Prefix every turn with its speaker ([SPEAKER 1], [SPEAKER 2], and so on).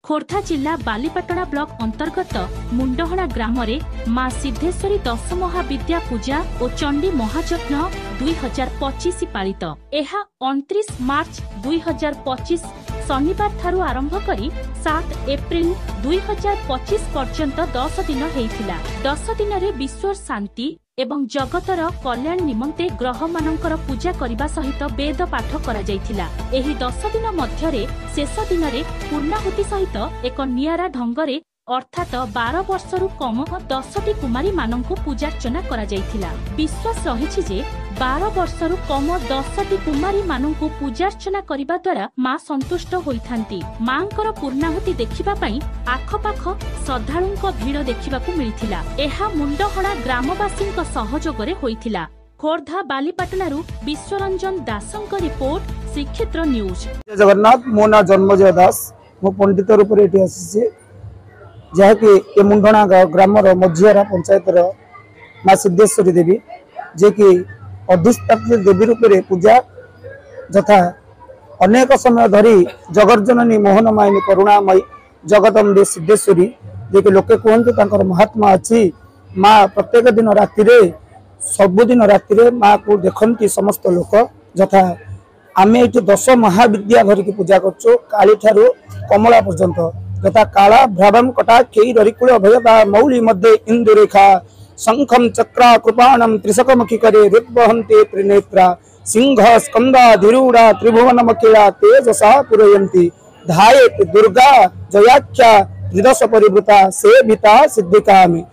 [SPEAKER 1] खोर्धा जिला बालीपाटଣା ब्लॉक अंतर्गत मुंडहणा ग्राम मां सिद्धेश्वरी 10 महाविद्या पूजा और चंडी महायज्ञ 2025 पालित। यह 29 मार्च 2025 शनिवार ठारू आरंभ करी 7 एप्रिल 2025 पर्यंत 10 दिन हेइथिला। 10 दिन रे विश्व शांति एवं जगतर कल्याण निमंते ग्रह मानकर पूजा करने सहित वेद पाठ करा जायथिला। एही 10 दिन मध्यरे शेष दिन रे पूर्णाहुति सहित एक नियारा ढंगरे अर्थात 12 वर्षरु कम 10टी कुमारी मानंकु पूजार्चना करा जायथिला। विश्वास रहिछि जे 12 वर्षरु कम 10टी कुमारी मानंकु पूजार्चना करिबा द्वारा मां संतुष्ट होइथांती। मांकर पूर्णाहुति देखिबा पई आखपाख श्रद्धालुंक भीड़ देखिबाकु मिलिथिला। एहा मुंडहणा ग्रामवासींक सहयोगरे होइथिला। खोर्धा बालीपाटणारू विश्वरंजन दासंक रिपोर्ट श्रीक्षेत्र न्यूज।
[SPEAKER 2] जगन्नाथ मो ना जन्मजय दास मो पंडित रूप से आसी जहाँकि ये मुंडहणा ग्राम मझियारा पंचायत माँ सिद्धेश्वरी देवी जे कि अधिष्ठात्री देवी रूप से पूजा यथा अनेक समय धरी जगर्जननी मोहनमायिनी करुणामयी जगदम्बे सिद्धेश्वरी जे कि लोके कहते महात्मा अच्छी माँ प्रत्येक दिन राति सबुदिन राति माँ को देखती समस्त लोक यथा आम ये 10 महाविद्या धरिकी पूजा करछो काली ठारू कमला पर्यंत यथा काला भ्रावम कटा केई ररिकुल अभयता मौली मध्ये इंदुरेखा शंखम चक्रा कृपाणम त्रिशकमुखी करे रुद्वहन्ते त्रिनेत्रा सिंह स्कंदा धिरूढ़ा त्रिभुवन मकिला तेजसा पुरयन्ति धायेत दुर्गा जयाख्या त्रिदश परिवृता सेविता सिद्धिकामि।